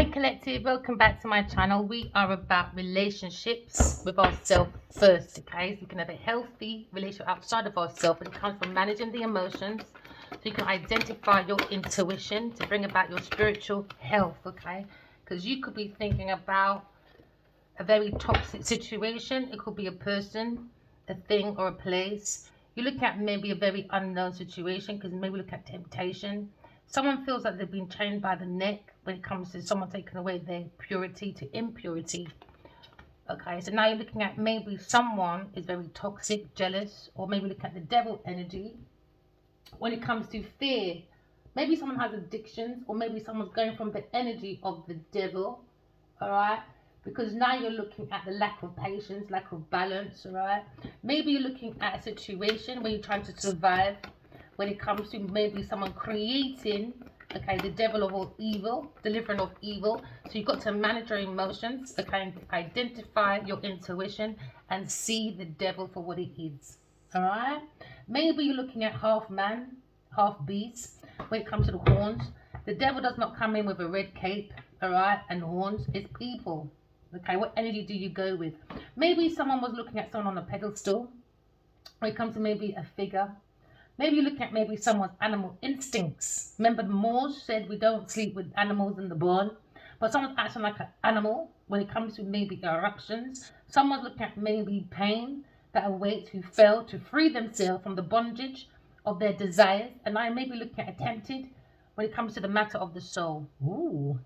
Hi collective, welcome back to my channel. We are about relationships with ourselves first, okay? So you can have a healthy relationship outside of ourselves, and it comes from managing the emotions so you can identify your intuition to bring about your spiritual health, okay? Because you could be thinking about a very toxic situation. It could be a person, a thing, or a place. You look at maybe a very unknown situation, because maybe look at temptation. Someone feels like they've been chained by the neck when it comes to someone taking away their purity to impurity. Okay, so now you're looking at maybe someone is very toxic, jealous, or maybe look at the devil energy when it comes to fear. Maybe someone has addictions, or maybe someone's going from the energy of the devil. All right, because now you're looking at the lack of patience, lack of balance. All right, maybe you're looking at a situation where you're trying to survive when it comes to maybe someone creating, okay, the devil of all evil, delivering of evil. So you've got to manage your emotions, okay, identify your intuition and see the devil for what it is. All right, maybe you're looking at half man, half beast when it comes to the horns. The devil does not come in with a red cape, all right, and horns. It's people. Okay, what energy do you go with? Maybe someone was looking at someone on a pedestal when it comes to maybe a figure. Maybe you look at maybe someone's animal instincts. Remember, the Moors said we don't sleep with animals in the barn, but someone's acting like an animal when it comes to maybe eruptions. Someone's looking at maybe pain that awaits who fail to free themselves from the bondage of their desires, and I may be looking at attempted when it comes to the matter of the soul. Ooh.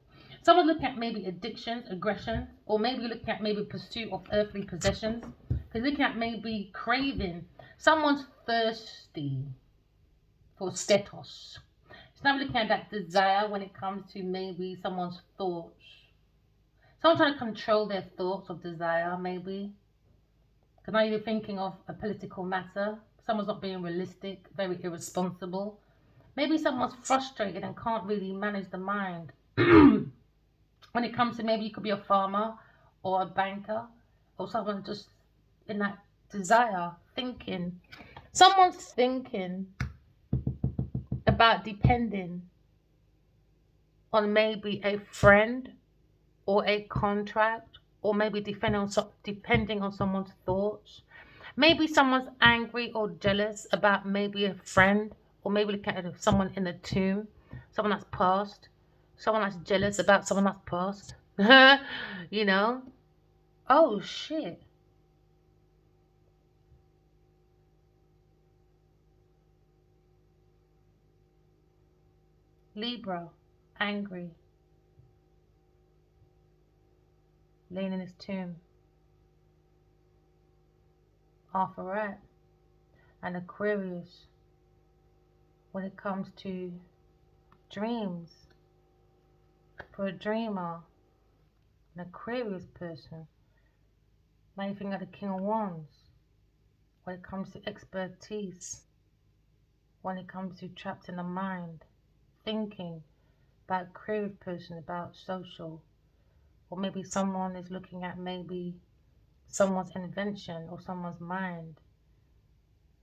Someone's looking at maybe addictions, aggression, or maybe looking at maybe pursuit of earthly possessions. Because looking at maybe craving. Someone's thirsty for status. So now we're looking at that desire when it comes to maybe someone's thoughts. Someone trying to control their thoughts of desire, maybe. Because now you're thinking of a political matter. Someone's not being realistic, very irresponsible. Maybe someone's frustrated and can't really manage the mind. When it comes to maybe you could be a farmer or a banker or someone just in that desire, thinking. Someone's thinking about depending on maybe a friend or a contract, or maybe depending on someone's thoughts. Maybe someone's angry or jealous about maybe a friend, or maybe looking at someone in a tomb, someone that's passed, someone that's jealous about someone that's passed. You know? Oh shit. Libra, angry, laying in his tomb. Alpha and Aquarius when it comes to dreams. For a dreamer, an Aquarius person, now you think of the King of Wands when it comes to expertise, when it comes to trapped in the mind, thinking about Aquarius person, about social, or maybe someone is looking at maybe someone's invention or someone's mind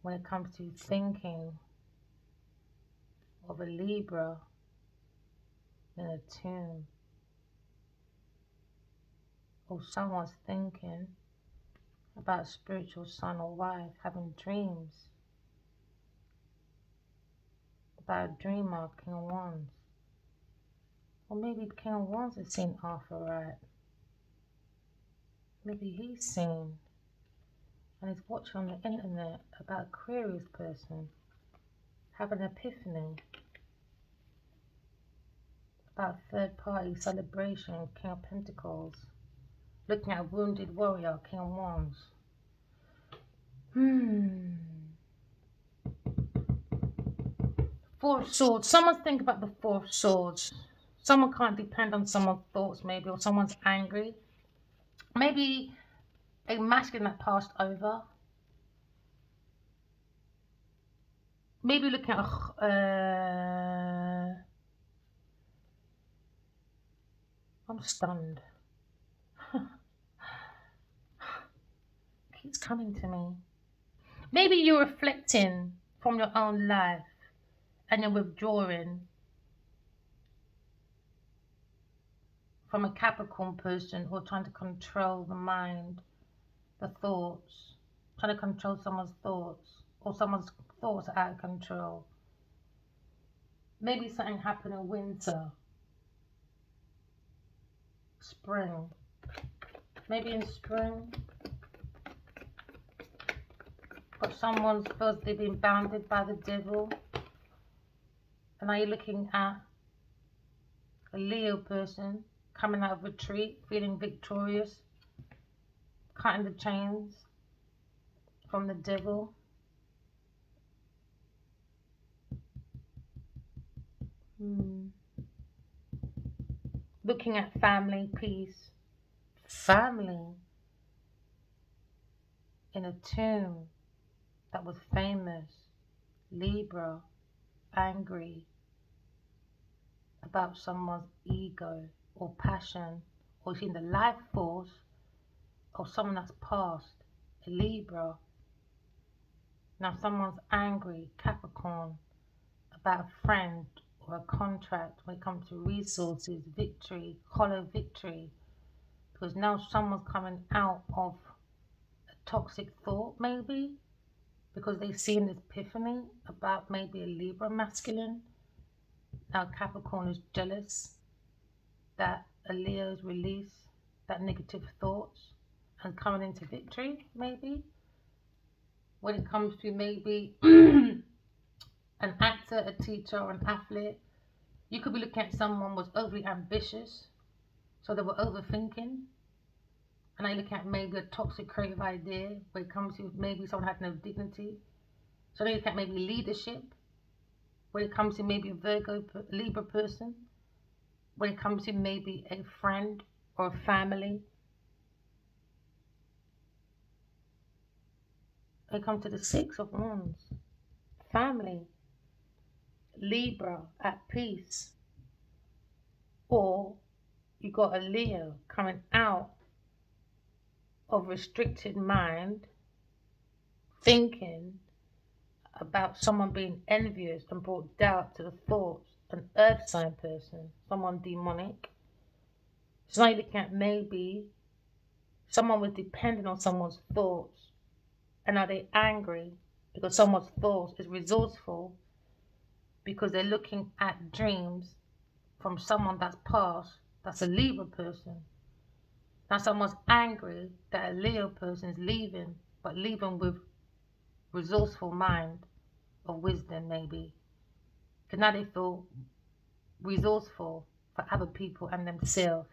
when it comes to thinking of a Libra in a tomb, or someone's thinking about a spiritual son or wife, having dreams about a dreamer, King of Wands. Or maybe King of Wands has seen Arthur. Maybe he's seen and he's watching on the internet about Aquarius person having an epiphany about third party celebration, King of Pentacles, looking at a wounded warrior, King of Wands. Four of Swords. Someone's thinking about the Four of Swords. Someone can't depend on someone's thoughts, maybe, or someone's angry. Maybe a masculine that passed over. Maybe looking at I'm stunned. Keeps coming to me. Maybe you're reflecting from your own life and you're withdrawing from a Capricorn person, or trying to control the mind, the thoughts, trying to control someone's thoughts, or someone's thoughts are out of control. Maybe something happened in winter, spring. Maybe in spring, but someone feels they've been bounded by the devil. And now you're looking at a Leo person coming out of retreat, feeling victorious, cutting the chains from the devil. Looking at family, peace. Family in a tomb that was famous. Libra, angry about someone's ego or passion, or seeing the life force of someone that's passed. A Libra. Now someone's angry, Capricorn, about a friend or a contract when it comes to resources, victory, hollow victory. Because now someone's coming out of a toxic thought, maybe, because they've seen this epiphany about maybe a Libra masculine. Now Capricorn is jealous that a Leo's release that negative thoughts and coming into victory, maybe. When it comes to maybe an actor, a teacher, or an athlete, you could be looking at someone was overly ambitious, so they were overthinking. And I look at maybe a toxic creative idea when it comes to maybe someone had no dignity. So they look at maybe leadership when it comes to maybe a Virgo, Libra person, when it comes to maybe a friend or a family. When it comes to the Six of Wands, family, Libra at peace. Or you got a Leo coming out of restricted mind, thinking about someone being envious and brought doubt to the thoughts, an earth sign person, someone demonic. So now you're looking at maybe someone was dependent on someone's thoughts, and are they angry because someone's thoughts is resourceful, because they're looking at dreams from someone that's passed, that's a Libra person. Now someone's angry that a Leo person is leaving, but leaving with resourceful mind of wisdom, maybe. Because now they feel resourceful for other people and themselves.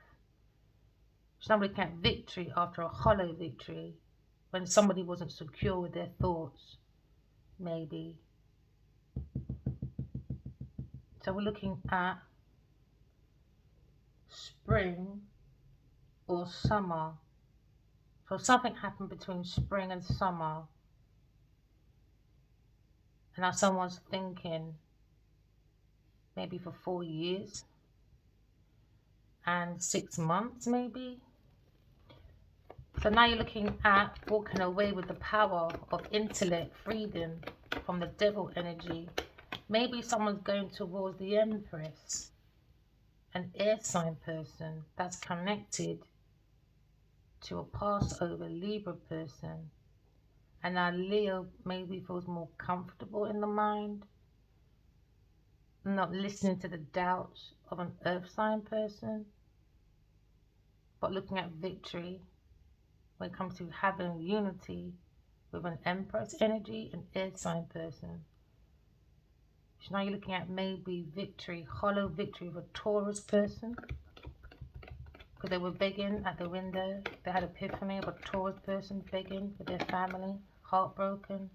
Somebody can't victory after a hollow victory when somebody wasn't secure with their thoughts, maybe. So we're looking at spring or summer. So something happened between spring and summer, and now someone's thinking maybe for 4 years and 6 months, maybe. So now you're looking at walking away with the power of intellect, freedom from the devil energy. Maybe someone's going towards the Empress, an air sign person that's connected to a Passover Libra person. And now Leo maybe feels more comfortable in the mind, not listening to the doubts of an earth sign person, but looking at victory when it comes to having unity with an Empress energy, an air sign person. So now you're looking at maybe victory, hollow victory of a Taurus person, because they were begging at the window. They had epiphany of a Taurus person begging for their family, heartbroken.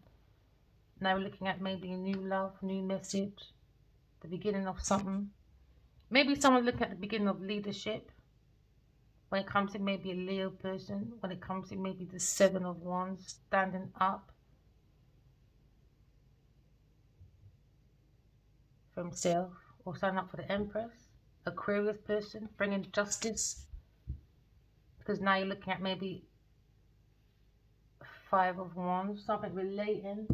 Now we're looking at maybe a new love, new message, the beginning of something. Maybe someone's looking at the beginning of leadership when it comes to maybe a Leo person, when it comes to maybe the Seven of Wands, standing up for himself, or standing up for the Empress. Aquarius person, bringing justice, because now you're looking at maybe Five of Wands, something relating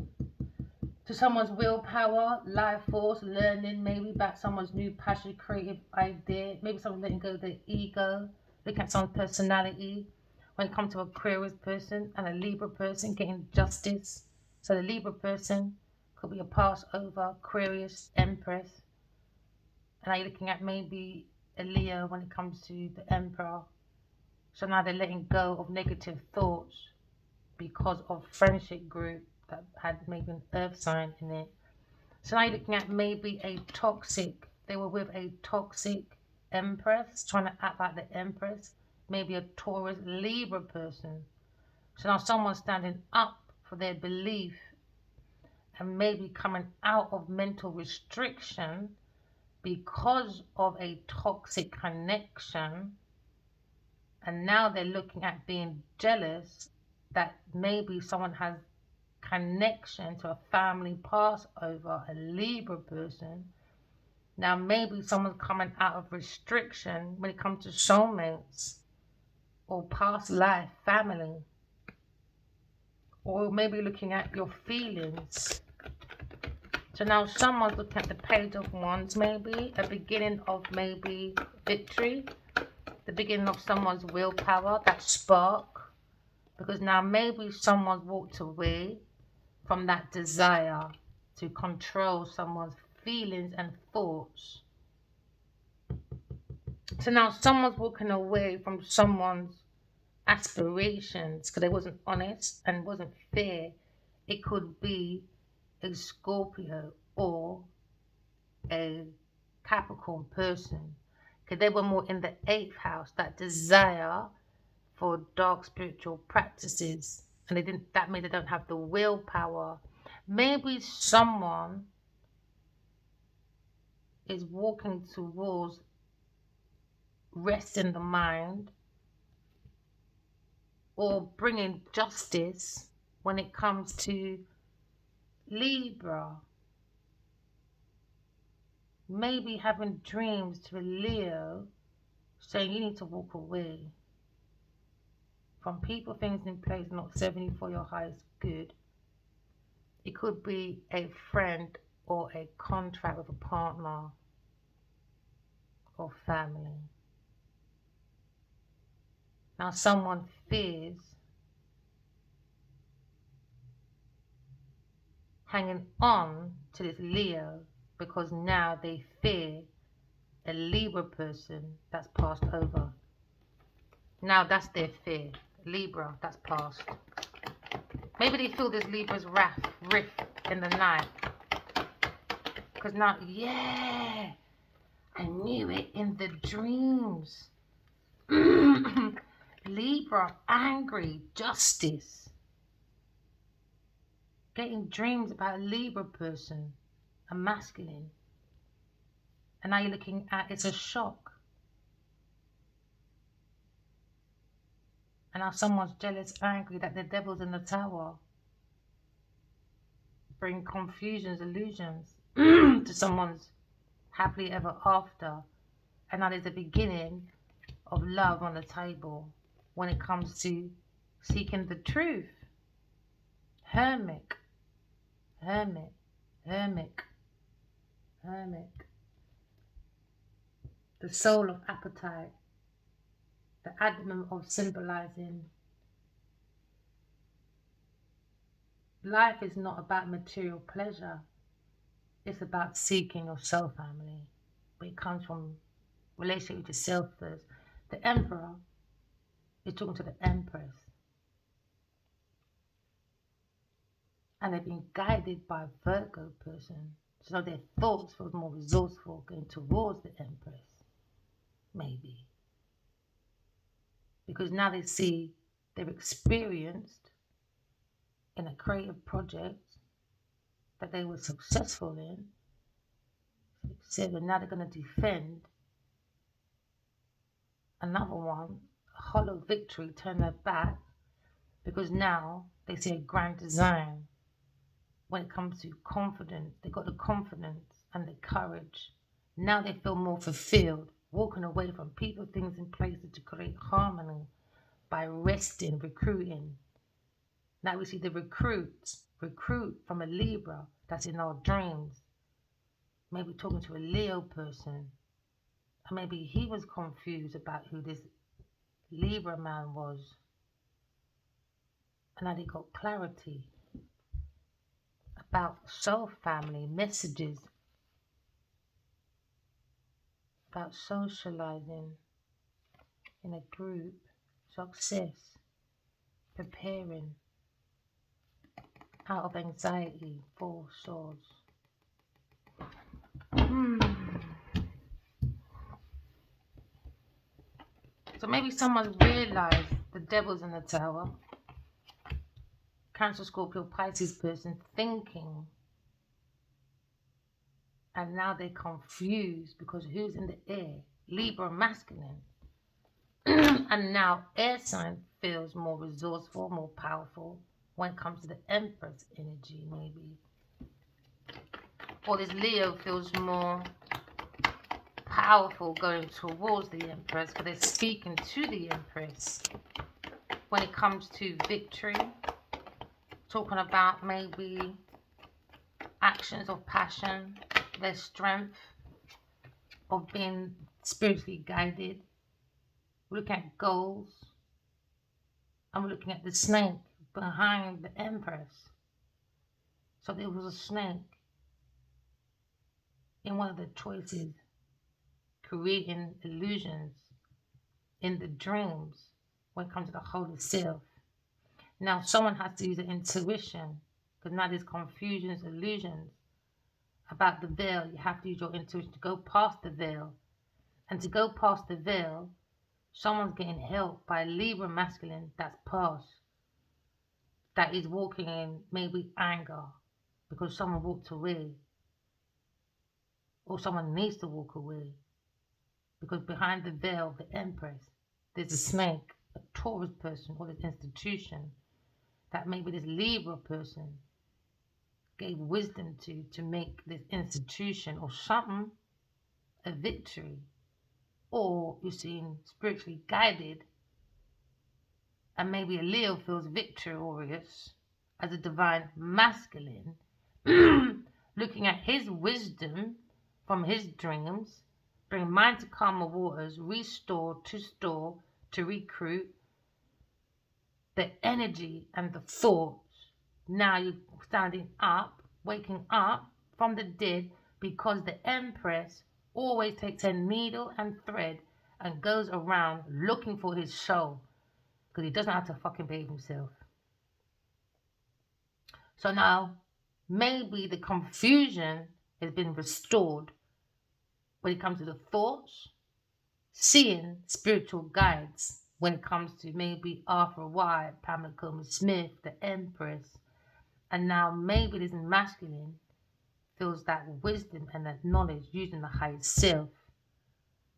To someone's willpower, life force, learning, maybe about someone's new passion, creative idea, maybe someone letting go of their ego, looking at someone's personality. When it comes to Aquarius person and a Libra person, getting justice. So the Libra person could be a Passover, Aquarius, Empress. And now you're looking at maybe a Leo when it comes to the Emperor. So now they're letting go of negative thoughts because of friendship group that had maybe an earth sign in it. So now you're looking at maybe they were with a toxic empress, trying to act like the empress, maybe a Taurus Libra person. So now someone's standing up for their belief and maybe coming out of mental restriction because of a toxic connection. And now they're looking at being jealous that maybe someone has connection to a family Passover, a Libra person. Now maybe someone's coming out of restriction when it comes to soulmates or past life family, or maybe looking at your feelings. So now someone's looking at the Page of Wands, maybe a beginning of maybe victory, the beginning of someone's willpower, that spark, because now maybe someone's walked away from that desire to control someone's feelings and thoughts. So now someone's walking away from someone's aspirations because they wasn't honest and wasn't fair. It could be a Scorpio or a Capricorn person because they were more in the eighth house, that desire for dark spiritual practices, and they didn't. That means they don't have the willpower. Maybe someone is walking towards rest in the mind or bringing justice when it comes to Libra. Maybe having dreams to a Leo saying you need to walk away from people, things in place not serving you for your highest good. It could be a friend or a contract with a partner or family. Now someone fears hanging on to this Leo because now they fear a Libra person that's passed over. Now that's their fear. Libra, that's past. Maybe they feel this Libra's rift in the night. Because now, yeah, I knew it in the dreams. Libra, angry, justice. Getting dreams about a Libra person, a masculine. And now you're looking at it's a shock. And now someone's jealous, angry that the devil's in the tower. Bring confusions, illusions to someone's happily ever after. And now there's a beginning of love on the table when it comes to seeking the truth. Hermit, hermit, hermit, hermit. The soul of appetite, the adamant of symbolizing life is not about material pleasure. It's about seeking your soul family. But it comes from relationship with yourself first. The emperor is talking to the empress. And they've been guided by a Virgo person. So their thoughts feel more resourceful going towards the empress. Maybe. Because now they see they've experienced in a creative project that they were successful in. So now they're going to defend another one, a hollow victory, turn their back, because now they see a grand design. When it comes to confidence, they got the confidence and the courage. Now they feel more fulfilled, walking away from people, things, and places to create harmony by resting, recruiting. Now we see the recruit from a Libra that's in our dreams. Maybe talking to a Leo person. And maybe he was confused about who this Libra man was. And now he got clarity about soul family, messages, about socializing in a group, success, preparing, out of anxiety, 4 swords. So maybe someone realized the devil's in the tower. Cancer, Scorpio, Pisces person thinking. And now they're confused because who's in the air? Libra masculine. And now air sign feels more resourceful, more powerful when it comes to the Empress energy, maybe. Or this Leo feels more powerful going towards the Empress because they're speaking to the Empress when it comes to victory, talking about maybe actions of passion, their strength of being spiritually guided. We're looking at goals, and we're looking at the snake behind the Empress. So there was a snake in one of the choices, creating illusions in the dreams when it comes to the holy self. Now someone has to use their intuition because now there's confusions, illusions about the veil. You have to use your intuition to go past the veil. And to go past the veil, someone's getting help by a Libra masculine that's past, that is walking in maybe anger because someone walked away, or someone needs to walk away because behind the veil of the Empress there's a snake, a Taurus person, or this institution that maybe this Libra person gave wisdom to make this institution or something a victory. Or you're seeing spiritually guided, and maybe a Leo feels victorious as a divine masculine, looking at his wisdom from his dreams, bring mind to calmer waters, restore, to store, to recruit the energy and the thoughts. Now you're standing up, waking up from the dead, because the Empress always takes a needle and thread and goes around looking for his soul because he doesn't know how to fucking behave himself. So now maybe the confusion has been restored when it comes to the thoughts, seeing spiritual guides when it comes to maybe Arthur White, Pamela Coleman Smith, the Empress. And now maybe this masculine feels that wisdom and that knowledge using the higher self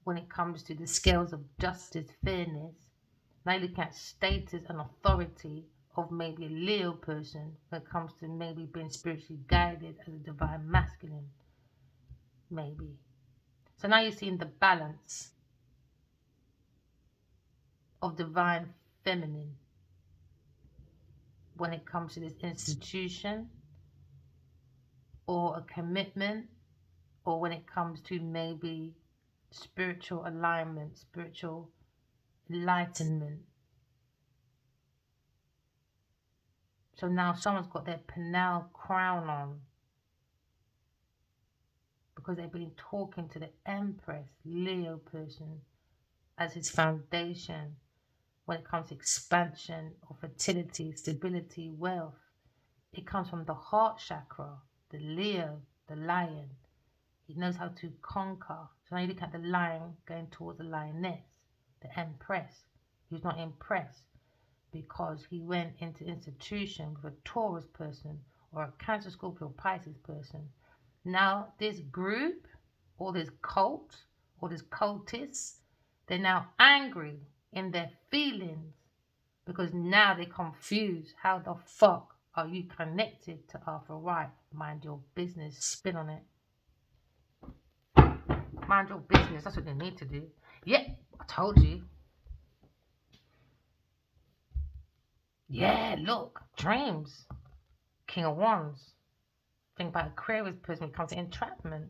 when it comes to the scales of justice, fairness. Now looking at status and authority of maybe a Leo person when it comes to maybe being spiritually guided as a divine masculine, maybe. So now you're seeing the balance of divine feminine when it comes to this institution or a commitment, or when it comes to maybe spiritual alignment, spiritual enlightenment. So now someone's got their Pinel crown on because they've been talking to the Empress, Leo person, as his foundation when it comes to expansion or fertility, stability, wealth. It comes from the heart chakra, the Leo, the lion. He knows how to conquer. So now you look at the lion going towards the lioness, the Empress. He's not impressed because he went into institution with a Taurus person or a Cancer, Scorpio, Pisces person. Now this group or this cult or this cultist, they're now angry in their feelings because now they're confused. How the fuck are you connected to Arthur Wright? Mind your business. Spin on it. Mind your business. That's what they need to do. Yeah, I told you. Yeah, look. Dreams. King of Wands. Think about Aquarius person when it comes to entrapment,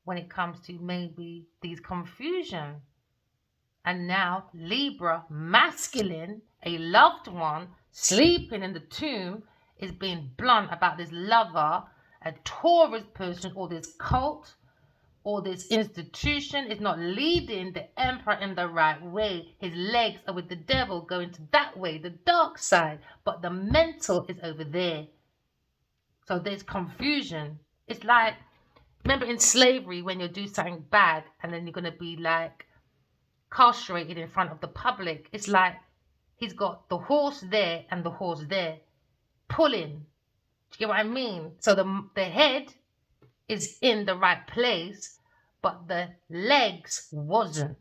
when it comes to maybe these confusion. And now Libra, masculine, a loved one, sleeping in the tomb, is being blunt about this lover, a Taurus person, or this cult, or this institution is not leading the emperor in the right way. His legs are with the devil, going to that way, the dark side, but the mental is over there. So there's confusion. It's like, remember in slavery when you do something bad and then you're going to be like castrated in front of the public. It's like he's got the horse there and the horse there pulling. Do you get what I mean? So the head is in the right place, but the legs wasn't.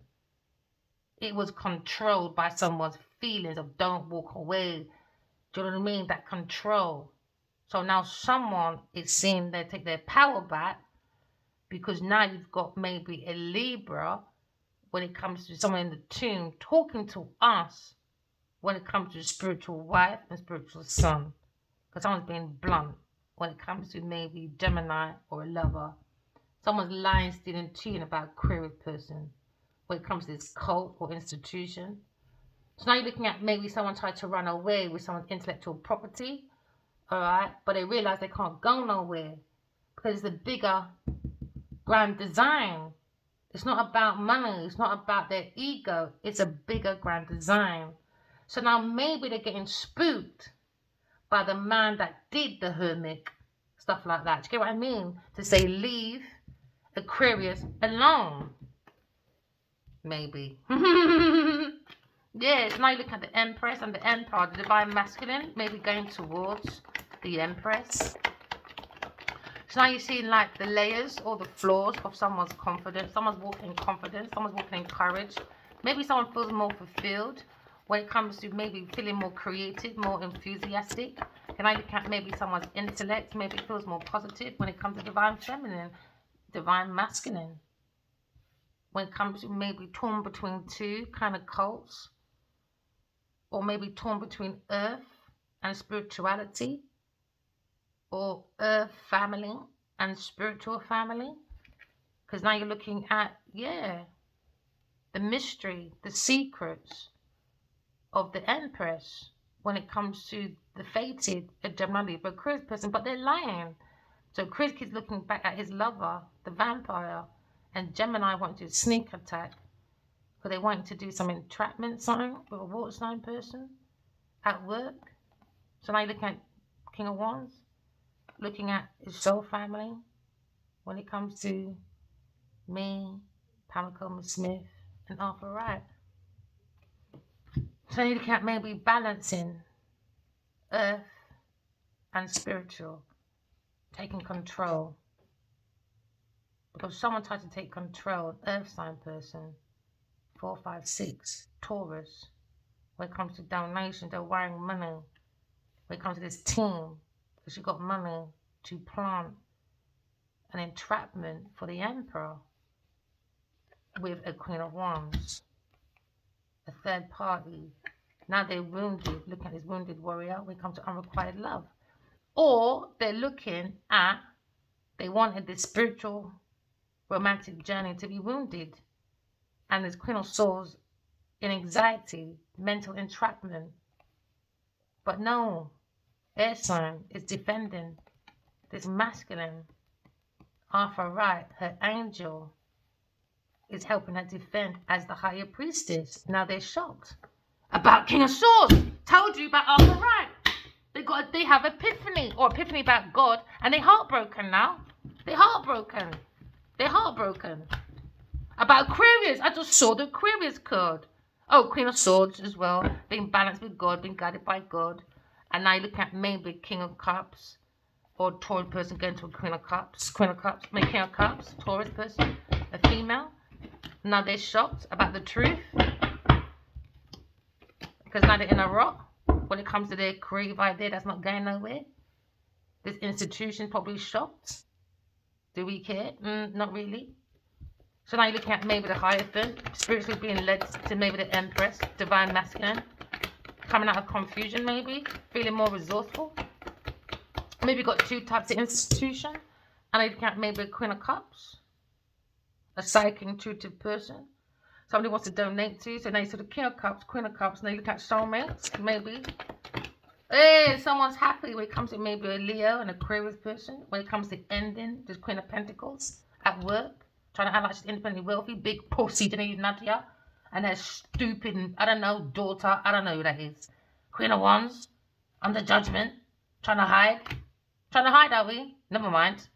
It was controlled by someone's feelings of don't walk away. Do you know what I mean? That control. So now someone is seeing they take their power back, because now you've got maybe a Libra when it comes to someone in the tomb talking to us when it comes to spiritual wife and spiritual son. Because someone's being blunt when it comes to maybe Gemini or a lover. Someone's lying, stealing, cheating about Aquarius person when it comes to this cult or institution. So now you're looking at maybe someone tried to run away with someone's intellectual property, all right, but they realize they can't go nowhere because it's a bigger grand design. It's not about money. It's not about their ego. It's a bigger grand design. So now maybe they're getting spooked by the man that did the hermit, stuff like that. Do you get what I mean? To say leave Aquarius alone. Maybe. Yeah, so now you look at the Empress and the Emperor, the divine masculine, maybe going towards the Empress. So now you're seeing like the layers or the flaws of someone's confidence. Someone's walking in confidence. Someone's walking in courage. Maybe someone feels more fulfilled when it comes to maybe feeling more creative, more enthusiastic. And I look at maybe someone's intellect. Maybe it feels more positive when it comes to divine feminine, divine masculine. When it comes to maybe torn between two kind of cults. Or maybe torn between earth and spirituality. Or earth family and spiritual family. Because now you're looking at, yeah, the mystery, the secrets of the Empress when it comes to the fated Gemini Libra Aquarius person, but they're lying. So Chris keeps looking back at his lover, the vampire, and Gemini want to sneak attack because they want to do some entrapment something with a water sign person at work. So now you're looking at King of Wands, looking at his soul family when it comes to me, Pamela Coleman Smith, and Arthur Wright. So you look at maybe balancing earth and spiritual, taking control. Because someone tried to take control, earth sign person, 4, 5, 6, Taurus. When it comes to donations, they're wiring money. When it comes to this team, because you got money to plant an entrapment for the Emperor with a Queen of Wands. A third party. Now they're wounded. Look at this wounded warrior when it comes to unrequited love. Or they're looking at, they wanted this spiritual romantic journey to be wounded. And this Queen of Swords in anxiety, mental entrapment. But no, air sign is defending this masculine. Arthur Wright, her angel, is helping her defend as the higher priestess. Now they're shocked about King of Swords. Told you about Arthur Wright. They have epiphany about God, and they're heartbroken now. They're heartbroken about Aquarius. I just saw the Aquarius card. Oh, Queen of Swords as well, being balanced with God, being guided by God. And now you look at maybe King of Cups, or Taurus person going to a King of Cups, King of Cups, Taurus person, a female. Now they're shocked about the truth because now they're in a rut when it comes to their creative idea that's not going nowhere. This institution probably shocked. Do we care? Not really. So now you're looking at maybe the Hierophant, spiritually being led to maybe the Empress, divine masculine, coming out of confusion maybe, feeling more resourceful. Maybe you've got two types of institution. And you got maybe a Queen of Cups, a psychic intuitive person. Somebody wants to donate to you. So now you see the King of Cups, Queen of Cups. Now you look at soulmates, maybe. Hey, someone's happy when it comes to maybe a Leo and Aquarius person. When it comes to ending, this Queen of Pentacles at work, trying to act like she's independently wealthy, big pussy, Nadia, and her stupid, I don't know, daughter, I don't know who that is. Queen of Wands, under judgment, trying to hide. Trying to hide, are we? Never mind.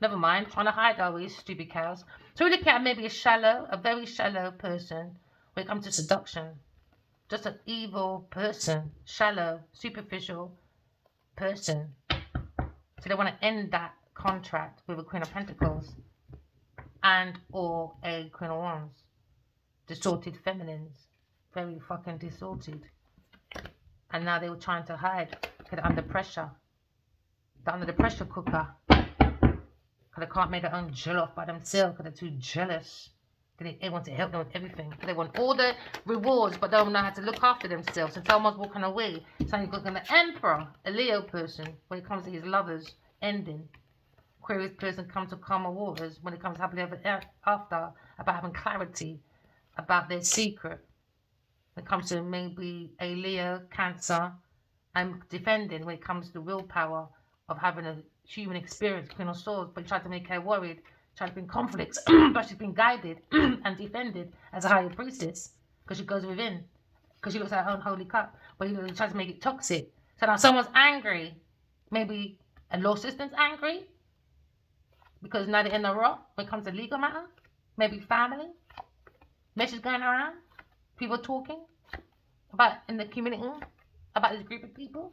Never mind. Trying to hide, are we, stupid cows? So we look at maybe a very shallow person when it comes to seduction. Just an evil person, shallow, superficial person. So they want to end that contract with a Queen of Pentacles and or a Queen of Wands. Distorted feminines. Very fucking distorted. And now they were trying to hide because they're under pressure. They're under the pressure cooker. Because they can't make their own jollof by themselves because they're too jealous. They want to help them with everything. They want all the rewards, but they don't know how to look after themselves. And someone's walking away. So you've got an Emperor, a Leo person, when it comes to his lovers ending. Aquarius person comes to calmer waters when it comes to happily ever after, about having clarity about their secret. When it comes to maybe a Leo, Cancer, and defending when it comes to the willpower of having a human experience, Queen of Swords, but trying to make her worried, trying to bring conflicts, but she's been guided and defended as a higher priestess because she goes within, because she looks at her own holy cup, but he tries to make it toxic. So now someone's angry, maybe a law system's angry because now they're in the rock when it comes to legal matter, maybe family, messages going around, people talking about in the community, about this group of people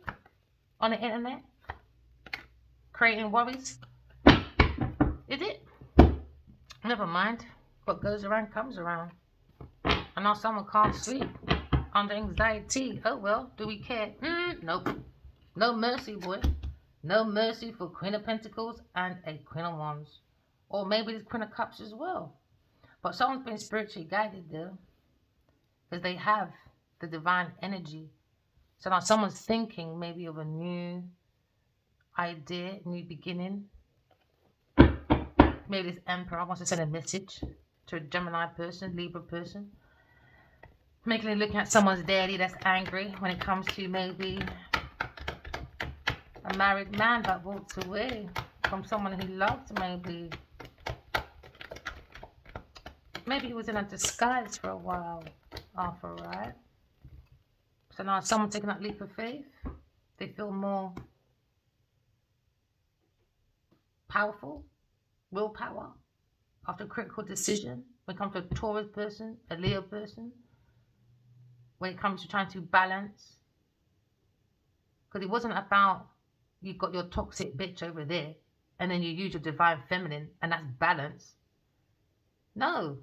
on the internet, creating worries. Is it? Never mind. What goes around comes around. And now someone can't sleep under anxiety. Oh well, do we care? Nope. No mercy, boy. No mercy for Queen of Pentacles and a Queen of Wands. Or maybe the Queen of Cups as well. But someone's been spiritually guided though. Because they have the divine energy. So now someone's thinking maybe of a new idea, new beginning. Maybe this Emperor wants to send a message to a Gemini person, Libra person. Making it looking at someone's daddy that's angry when it comes to maybe a married man that walked away from someone he loved, maybe. Maybe he was in a disguise for a while, Arthur, right? So now someone taking that leap of faith, they feel more powerful, willpower, after a critical decision. When it comes to a Taurus person, a Leo person, when it comes to trying to balance. Because it wasn't about you've got your toxic bitch over there and then you use your divine feminine and that's balance. No,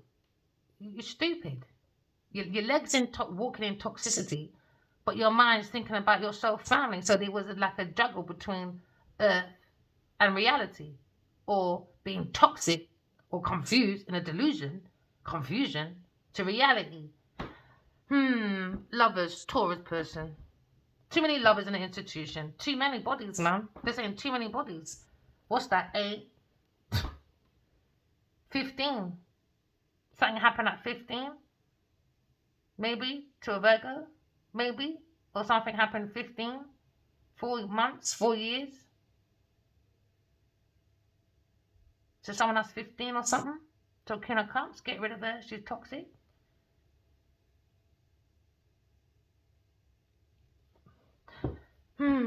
you're stupid. Your legs in walking in toxicity, but your mind's thinking about your soul family. So there was like a juggle between earth and reality, or being toxic or confused in a confusion to reality. Lovers, Taurus person. Too many lovers in the institution. Too many bodies, man. They're saying too many bodies. What's that? 8? 15. Something happened at 15? Maybe to a Virgo? Maybe? Or something happened 15? 4 months? 4 years? So someone that's 15 or something? So King of Cups, get rid of her. She's toxic.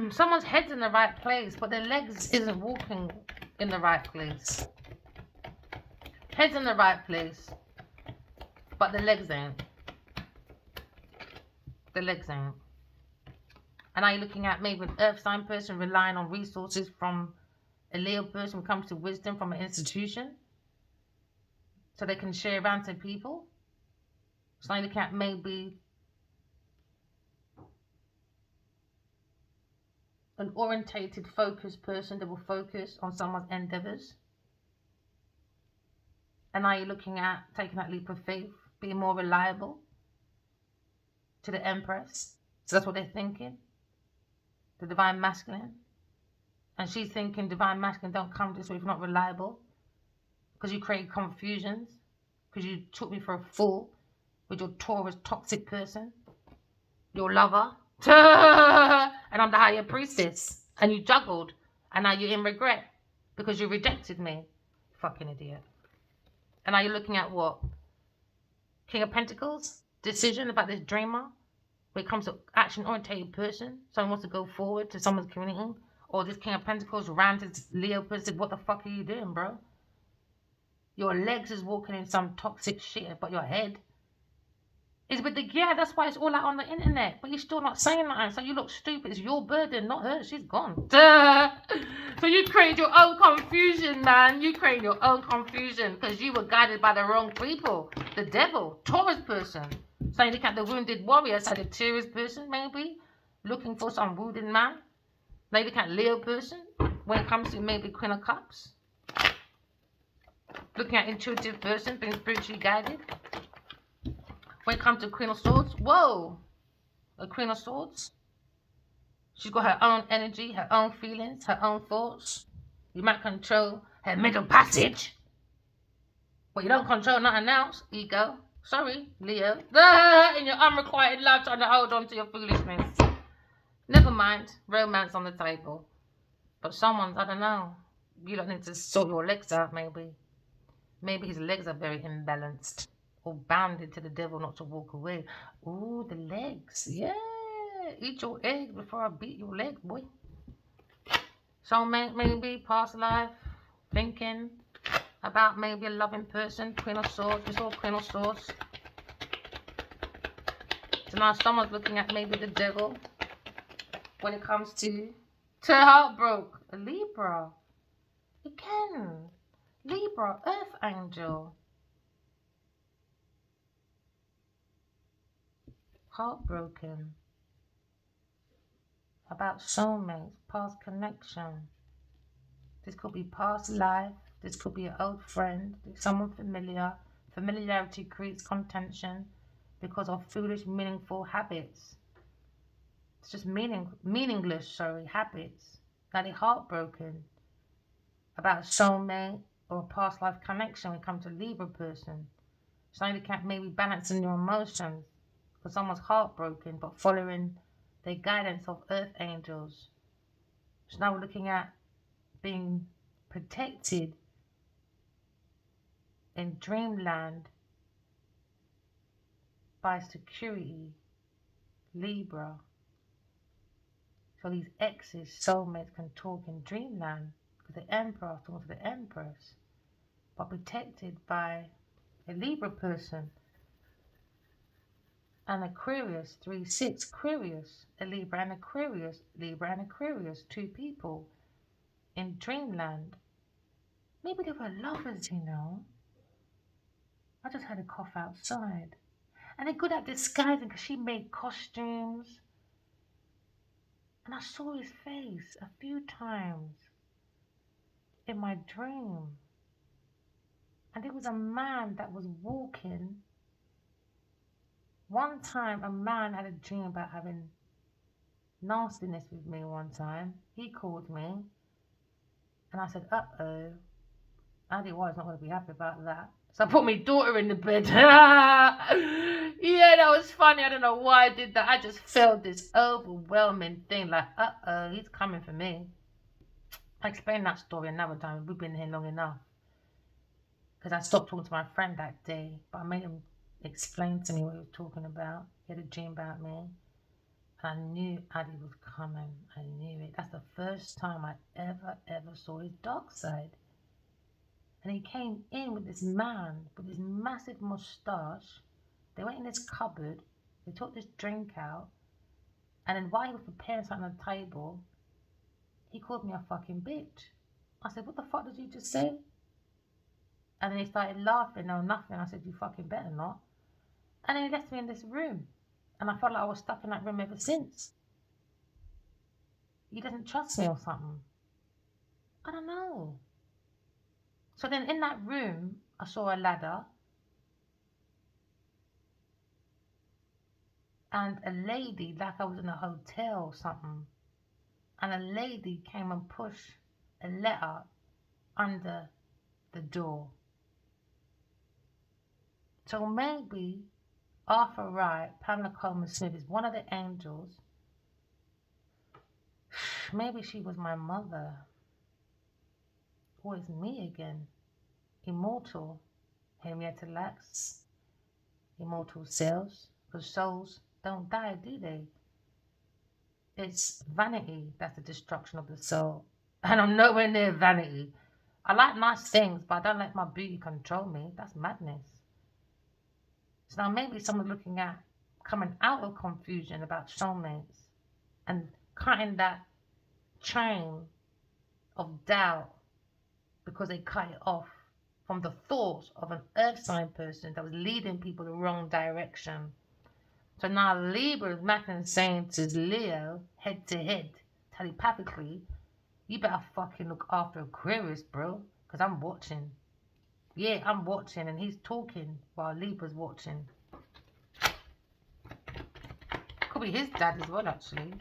Someone's head's in the right place, but their legs isn't walking in the right place. Head's in the right place, but the legs ain't. The legs ain't. And are you looking at maybe an earth sign person relying on resources from a Leo person when it comes to wisdom from an institution? So they can share around to people? So now you look at maybe an orientated, focused person that will focus on someone's endeavors. And are you looking at taking that leap of faith, being more reliable to the Empress? So that's what they're thinking. The divine masculine. And she's thinking divine masculine don't come this way if you're not reliable. Because you create confusions. Because you took me for a fool with your Taurus toxic person. Your lover. And I'm the higher priestess. And you juggled. And now you're in regret. Because you rejected me. Fucking idiot. And now you're looking at what? King of Pentacles? Decision about this dreamer? When it comes to action-oriented person, someone wants to go forward to someone's community, or this King of Pentacles ranted Leo person, what the fuck are you doing, bro? Your legs is walking in some toxic shit, but your head is with the yeah. That's why it's all out on the internet. But you're still not saying that, so you look stupid. It's your burden, not hers. She's gone. So you created your own confusion, man. You created your own confusion because you were guided by the wrong people. The devil, Taurus person. So you look at the wounded warrior, Sagittarius person, maybe looking for some wounded man. Maybe look at Leo person when it comes to maybe Queen of Cups. Looking at intuitive person, being spiritually guided. When it comes to Queen of Swords, whoa, a Queen of Swords. She's got her own energy, her own feelings, her own thoughts. You might control her middle passage, but you don't control nothing else. Ego. Sorry, Leo. In your unrequited love, trying to hold on to your foolishness. Never mind, romance on the table. But someone's, I don't know, you don't need to sort your legs out, maybe. Maybe his legs are very imbalanced or bounded to the devil not to walk away. Ooh, the legs. Yeah. Eat your egg before I beat your leg, boy. Soulmate, maybe, past life, thinking about maybe a loving person, Queen of Swords. It's all Queen of Swords. So now someone's looking at maybe the devil when it comes to heartbroke. A Libra. Again. Libra, Earth Angel. Heartbroken. About soulmates, past connection. This could be past life. This could be an old friend, someone familiar. Familiarity creates contention because of foolish, meaningful habits. It's just meaningless, habits. Now they're heartbroken about a soulmate or a past life connection when it comes to a Libra person. So now they can't maybe balancing your emotions because someone's heartbroken but following the guidance of earth angels. So now we're looking at being protected in dreamland by security, Libra. So these exes, soulmates can talk in dreamland because the emperor talks to the empress, but protected by a Libra person. And Aquarius, 3-6, Aquarius, a Libra and Aquarius, Libra and Aquarius, two people in dreamland. Maybe they were lovers, you know. I just had a cough outside. And they're good at disguising because she made costumes. And I saw his face a few times in my dream. And it was a man that was walking. One time, a man had a dream about having nastiness with me one time. He called me. And I said, uh-oh. Andy White's not going to be happy about that. So I put my daughter in the bed. Yeah, that was funny. I don't know why I did that. I just felt this overwhelming thing like, uh-oh, he's coming for me. I'll explain that story another time. We've been here long enough. Because I stopped talking to my friend that day. But I made him explain to me what he was talking about. He had a dream about me. And I knew Addy was coming. I knew it. That's the first time I ever saw his dark side. And he came in with this man with this massive moustache. They went in this cupboard. They took this drink out. And then while he was preparing something on the table, he called me a fucking bitch. I said, what the fuck did you just say? And then he started laughing. No, nothing. I said, you fucking better not. And then he left me in this room. And I felt like I was stuck in that room ever since. He doesn't trust me or something. I don't know. So then in that room, I saw a ladder. And a lady, like I was in a hotel or something. and a lady came and pushed a letter under the door. So maybe Arthur Wright, Pamela Coleman Smith, is one of the angels. Maybe she was my mother. Or it's me again. Immortal. Henrietta Lacks. Immortal cells. Because souls don't die, do they? It's vanity that's the destruction of the soul. And I'm nowhere near vanity. I like nice things, but I don't let my beauty control me. That's madness. So now maybe someone's looking at coming out of confusion about soulmates and cutting that chain of doubt because they cut it off from the thoughts of an earth sign person that was leading people the wrong direction. So now Libra is mapping saying to Leo, head to head, telepathically, you better fucking look after Aquarius, bro, because I'm watching. Yeah, I'm watching, and he's talking while Libra's watching. Could be his dad as well, actually.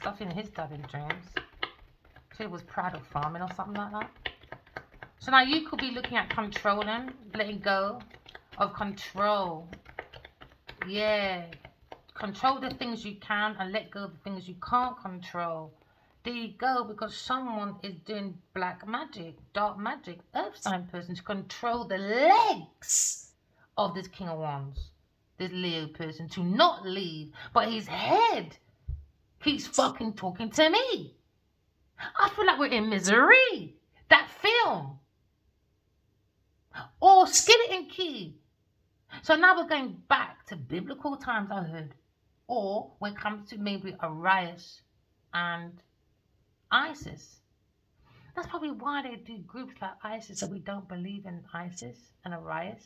I've seen his dad in dreams. He was proud of farming or something like that. So now you could be looking at controlling, letting go of control. Yeah. Control the things you can and let go of the things you can't control. There you go, because someone is doing black magic, dark magic, earth sign person to control the legs of this King of Wands, this Leo person, to not leave, but his head keeps fucking talking to me. I feel like we're in Misery, that film, or Skeleton Key. So now we're going back to biblical times, I heard, or when it comes to maybe Arius and ISIS. That's probably why they do groups like ISIS, so we don't believe in ISIS and Arius,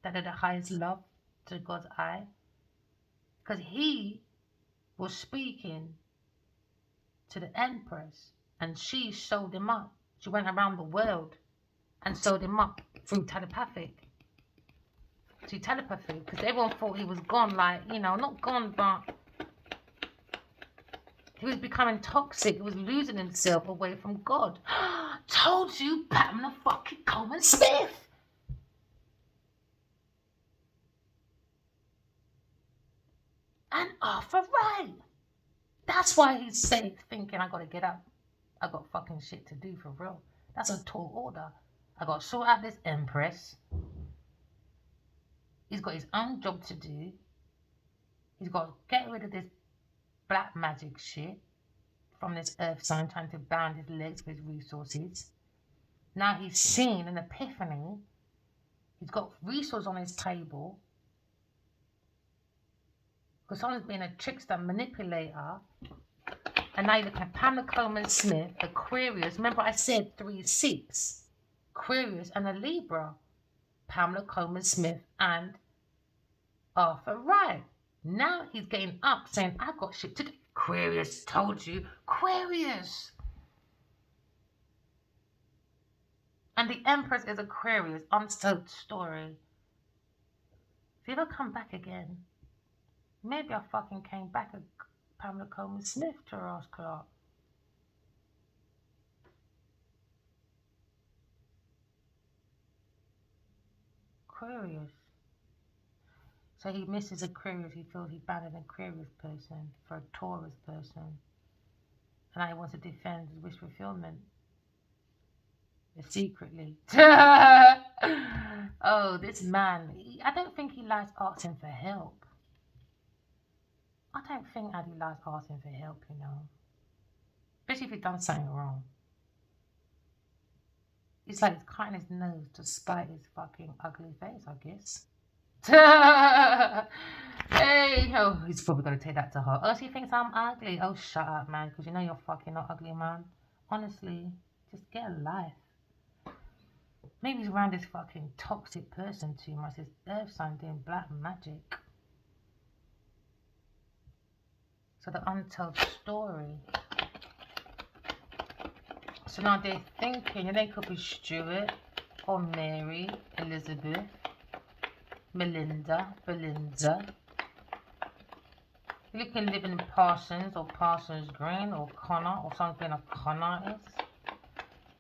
that are the highest love to God's eye. Because he was speaking to the Empress and she sold him up. She went around the world and sold him up through telepathy. Because everyone thought he was gone, like, you know, not gone, but he was becoming toxic. He was losing himself away from God. Told you, Pamela fucking Coleman Smith. And Arthur Wright. That's why he's thinking, I gotta get up. I got fucking shit to do for real. That's a tall order. I gotta sort out this Empress. He's got his own job to do. He's got to get rid of this black magic shit from this earth sign, trying to bound his legs with his resources. Now he's seen an epiphany. He's got resources on his table. Because someone's been a trickster, manipulator. And now you're looking at Pamela Coleman Smith, Aquarius. Remember I said 3-6. Aquarius and a Libra. Pamela Coleman Smith and Arthur Wright. Now he's getting up saying, I got shit to do. Aquarius, told you. Aquarius. And the Empress is Aquarius. Untold story. If you ever come back again, maybe I fucking came back as Pamela Coleman Smith to Ross Clark. Aquarius. So he misses Aquarius. He feels he banned an Aquarius person for a Taurus person. And now he wants to defend his wish fulfillment. Secretly. Oh, this man. I don't think he likes asking for help. I don't think Addy likes asking for help, you know. Especially if he's done something wrong. It's like he's cutting his nose to spite his fucking ugly face, I guess. Hey, oh, he's probably going to take that to heart. Oh, so he thinks I'm ugly. Oh, shut up, man, because you know you're fucking not ugly, man. Honestly, just get a life. Maybe he's around this fucking toxic person too much. This earth sign doing black magic. So the untold story. So now they're thinking, they could be Stuart or Mary, Elizabeth, Melinda, Belinda. You can live in Parsons or Parsons Green or Connor or something a Connor is.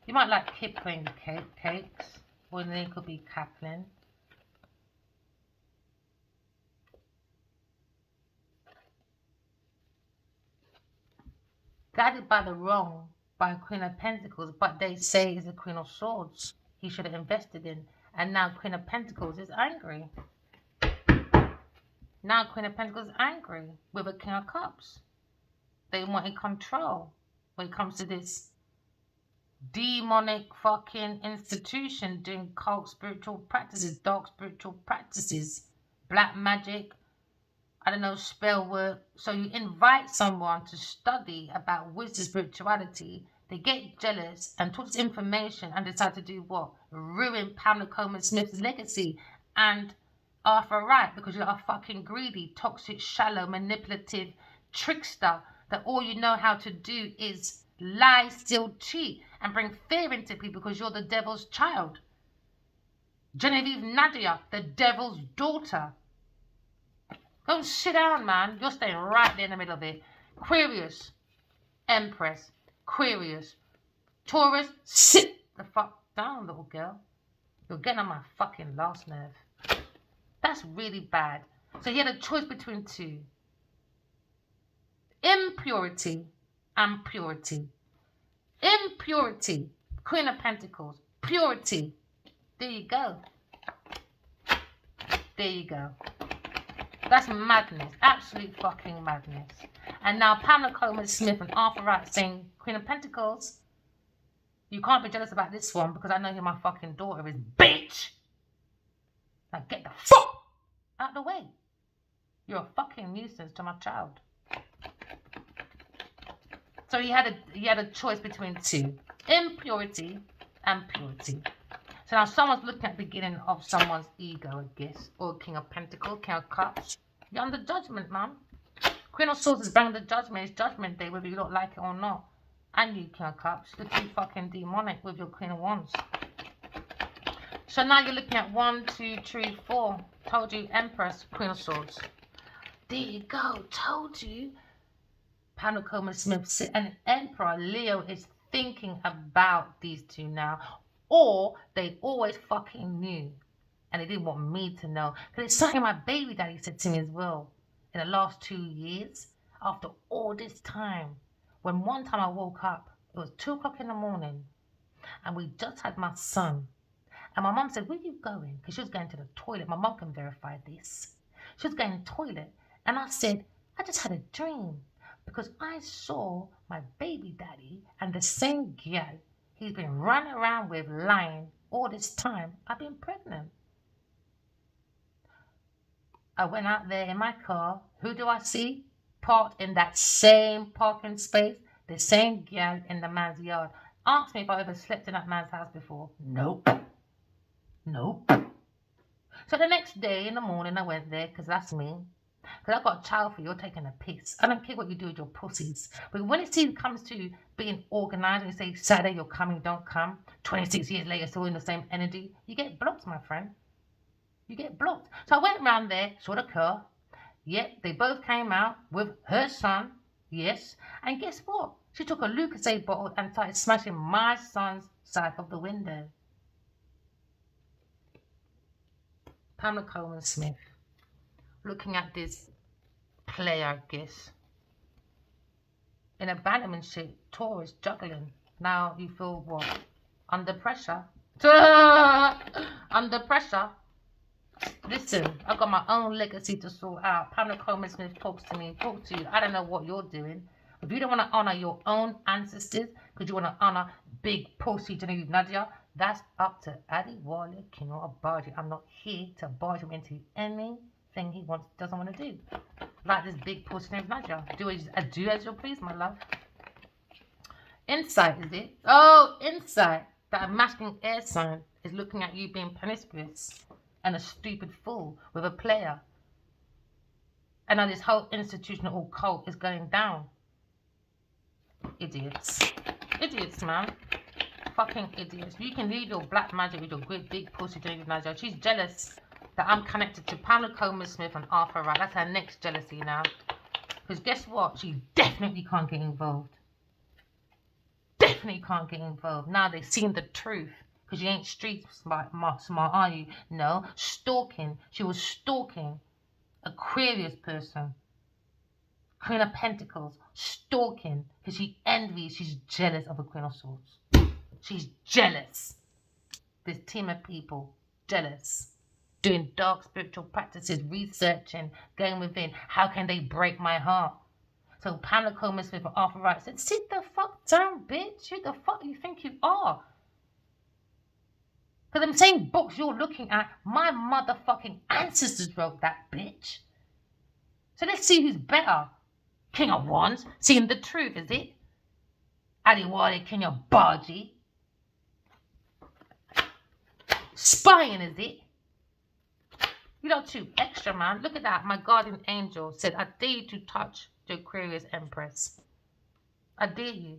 You might like Kipling cakes, or then it could be Kaplan. Guided by the wrong, by Queen of Pentacles, but they say he's a Queen of Swords he should have invested in. And now Queen of Pentacles is angry. Now Queen of Pentacles is angry with a King of Cups. They want control when it comes to this demonic fucking institution doing cult spiritual practices, dark spiritual practices, black magic, I don't know, spell work. So you invite someone to study about wisdom, spirituality. They get jealous and took this information and decide to do what? Ruin Pamela Coleman Smith's legacy and Arthur Wright, because you're a fucking greedy, toxic, shallow, manipulative trickster that all you know how to do is lie, steal, cheat, and bring fear into people because you're the devil's child. Genevieve Nadia, the devil's daughter. Go sit down, man. You're staying right there in the middle of it. Aquarius, Empress, Aquarius, Taurus, sit the fuck down, little girl. You're getting on my fucking last nerve. That's really bad. So he had a choice between two. Impurity and purity. Impurity, Queen of Pentacles. Purity. There you go. There you go. That's madness. Absolute fucking madness. And now Pamela Coleman Smith and Arthur Wright saying, Queen of Pentacles, you can't be jealous about this one because I know who my fucking daughter is, bitch. Now get the fuck out of the way. You're a fucking nuisance to my child. So he had a choice between two. Impurity and purity. So now someone's looking at the beginning of someone's ego, I guess. Or King of Pentacles, King of Cups. You're under judgment, man. Queen of Swords is bringing the judgment. It's judgment day, whether you don't like it or not. And you, King of Cups. You're too fucking demonic with your Queen of Wands. So now you're looking at 1, 2, 3, 4. Told you, Empress, Queen of Swords. There you go. Told you. Pamela Coleman Smith and Emperor Leo is thinking about these two now. Or they always fucking knew and they didn't want me to know. Because it's something my baby daddy said to me as well in the last 2 years. After all this time. When one time I woke up, it was 2 o'clock in the morning and we just had my son. And my mum said, where are you going? Because she was going to the toilet. My mum can verify this. She was going to the toilet. And I said, I just had a dream. Because I saw my baby daddy and the same girl he's been running around with lying all this time. I've been pregnant. I went out there in my car. Who do I see? Parked in that same parking space. The same girl in the man's yard. Ask me if I ever slept in that man's house before. Nope. Nope. So the next day in the morning I went there because that's me. Because I've got a child for you, you're taking a piss. I don't care what you do with your pussies. But when it comes to being organised and you say Saturday you're coming, don't come, 26 years later still in the same energy, you get blocked, my friend. You get blocked. So I went around there, saw the car. Yep, they both came out with her son. Yes. And guess what? She took a Lucozade bottle and started smashing my son's side of the window. Pamela Coleman Smith. Looking at this player, I guess. In abandonment shit, Taurus juggling. Now you feel what? Under pressure. Under pressure. Listen, I've got my own legacy to sort out. Pamela Coleman Smith talks to me, talk to you. I don't know what you're doing. If you don't want to honour your own ancestors, because you want to honour big pussy Genevieve Nadia, that's up to Addy Wale King or Abaji. I'm not here to barge him into anything he doesn't want to do. Like this big pussy named Nadia. Do as you please, my love. Insight, is it? Oh, insight. That masculine air sign is looking at you being promiscuous and a stupid fool with a player. And now this whole institutional cult is going down. Idiots. Idiots, man. Fucking idiots. You can leave your black magic with your great big pussy Genevieve Nadia. She's jealous that I'm connected to Pamela Coleman Smith and Arthur Wright. That's her next jealousy now. Because guess what? She definitely can't get involved. Definitely can't get involved. Now they've seen the truth. Because you ain't street smart, are you? No. Stalking. She was stalking Aquarius person. Queen of Pentacles. Stalking. Because she envies. She's jealous of a Queen of Swords. She's jealous. This team of people. Jealous. Doing dark spiritual practices. Researching. Going within. How can they break my heart? So Pamela Coleman Smith and Arthur Wright said, sit the fuck down, bitch. Who the fuck do you think you are? Because them same books you're looking at, my motherfucking ancestors wrote that, bitch. So let's see who's better. King of Wands, seeing the truth, is it? Adiwale, King of Baji. Spying, is it? You know, too extra, man. Look at that. My guardian angel said, I dare you to touch the Aquarius Empress. I dare you.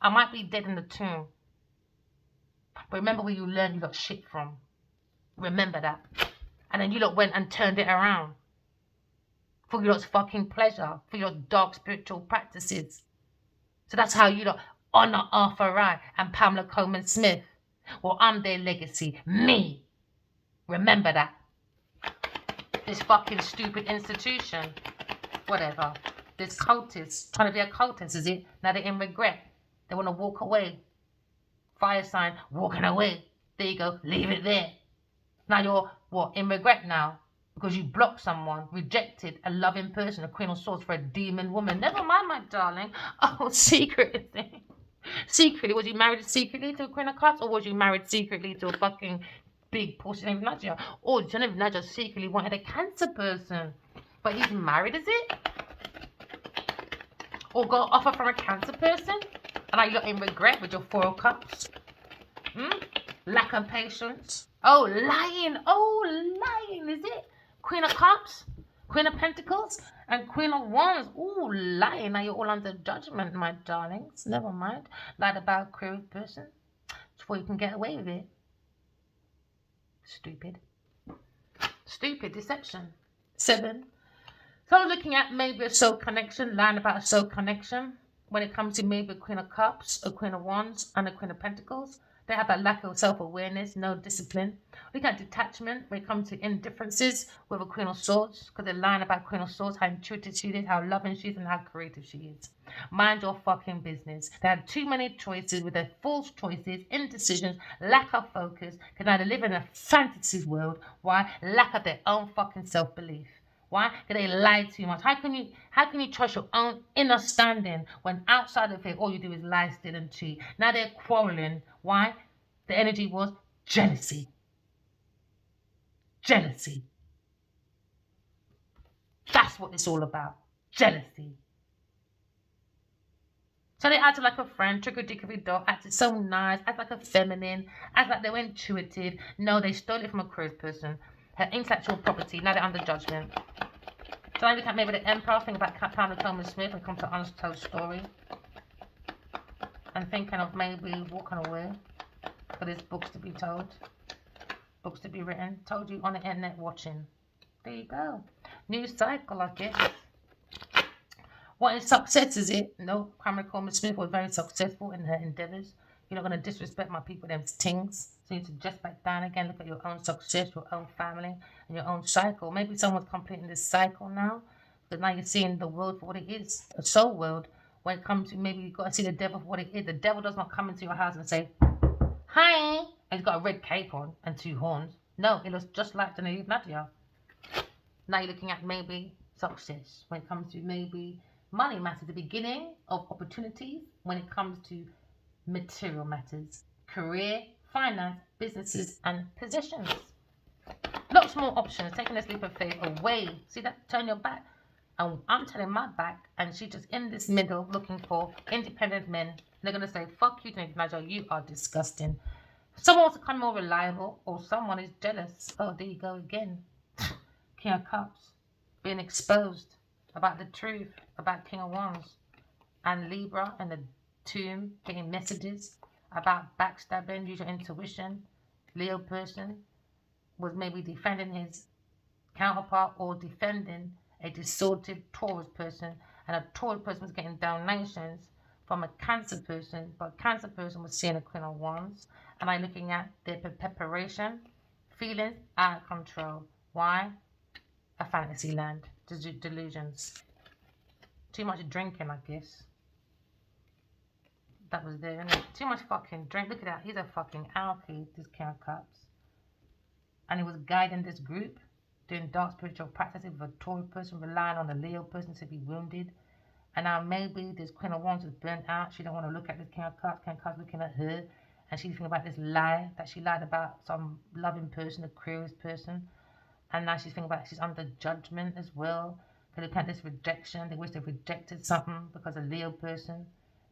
I might be dead in the tomb. But remember where you learned you got shit from. Remember that. And then you lot went and turned it around. For your fucking pleasure. For your dark spiritual practices. So that's how you lot honor Arthur Wright and Pamela Coleman Smith. Well, I'm their legacy. Me. Remember that. This fucking stupid institution. Whatever. This cultist. Trying to be a cultist, is it? Now they're in regret. They want to walk away. Fire sign, walking away. There you go, leave it there. Now you're, what, in regret now? Because you blocked someone, rejected a loving person, a Queen of Swords for a demon woman. Never mind, my darling. Oh, secretly. Secretly, was you married secretly to a Queen of Cups? Or was you married secretly to a fucking big pussy named Nadia? Or Genevieve Nadia secretly wanted a Cancer person. But he's married, is it? Or got an offer from a Cancer person? And are you in regret with your 4 of Cups? Lack of patience. Oh, lying. Oh, lying, is it? Queen of Cups, Queen of Pentacles, and Queen of Wands. Oh, lying. Now you're all under judgment, my darlings. Never mind. Lied about a queer person before you can get away with it. Stupid. Stupid deception. 7. So I'm looking at maybe a soul connection, lying about a soul connection. When it comes to maybe a Queen of Cups, a Queen of Wands, and a Queen of Pentacles, they have that lack of self-awareness, no discipline. Look at detachment when it comes to indifferences with a Queen of Swords, because they're lying about Queen of Swords, how intuitive she is, how loving she is, and how creative she is. Mind your fucking business. They had too many choices with their false choices, indecisions, lack of focus, can either live in a fantasy world, why? Lack of their own fucking self-belief. Why? Because they lie too much. How can you trust your own inner standing when outside of it all you do is lie, steal, and cheat? Now they're quarreling. Why? The energy was jealousy. Jealousy. That's what it's all about. Jealousy. So they acted like a friend, trickery dog, acted so nice, acted like a feminine, acted like they were intuitive. No, they stole it from a Aquarius person. Her intellectual property, now they're under judgment. So I look at maybe the Emperor, think about Pamela Coleman Smith and come to untold story. And thinking of maybe walking away for this books to be told. Books to be written. Told you on the internet watching. There you go. New cycle, I guess. What is success, is it? No, Karmic Eve Smith was very successful in her endeavours. You're not going to disrespect my people, them things. So you need to just back down again, look at your own success, your own family, and your own cycle. Maybe someone's completing this cycle now, but now you're seeing the world for what it is, a soul world. When it comes to maybe you've got to see the devil for what it is. The devil does not come into your house and say, hi, and he's got a red cape on and 2 horns. No, it looks just like Genevieve Nadia. Now you're looking at maybe success when it comes to maybe money matters, the beginning of opportunities when it comes to material matters, career, finance, businesses, and possessions. Lots more options. Taking this leap of faith away. See that? Turn your back. And I'm turning my back, and she's just in this middle looking for independent men. They're going to say, fuck you, Nigel, you are disgusting. Someone wants to become more reliable, or someone is jealous. Oh, there you go again. King of Cups. Being exposed about the truth about King of Wands. And Libra and the tomb getting messages about backstabbing, use your intuition. Leo person was maybe defending his counterpart or defending a distorted Taurus person, and a Taurus person was getting donations from a Cancer person, but a Cancer person was seeing a Queen of Wands, and I'm looking at their preparation, feelings out of control. Why? A fantasy land, delusions. Too much drinking, I guess. That was there, innit? Too much fucking drink. Look at that. He's a fucking alky, this King of Cups. And he was guiding this group, doing dark spiritual practices with a Taurus person, relying on the Leo person to be wounded. And now maybe this Queen of Wands is burnt out. She don't want to look at this King of Cups. King of Cups looking at her. And she's thinking about this lie that she lied about some loving person, a Aquarius person. And now she's thinking about she's under judgment as well. They look at this rejection. They wish they rejected something because a Leo person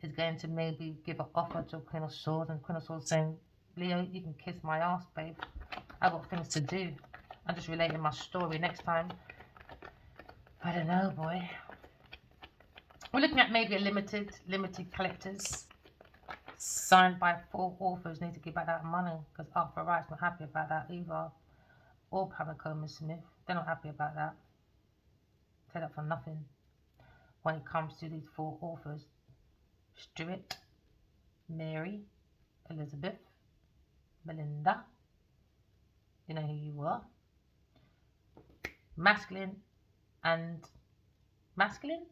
is going to maybe give an offer to a Queen of Swords. And Queen of Swords saying, Leo, you can kiss my ass, babe. I've got things to do. I'm just relating my story. Next time, I don't know, boy. We're looking at maybe a limited collectors signed by 4 authors need to give back that money because Arthur Wright's not happy about that either. Or Karmic Smith, they're not happy about that. Say that for nothing. When it comes to these 4 authors, Stuart, Mary, Elizabeth, Melinda, you know who you are. Masculine and masculine,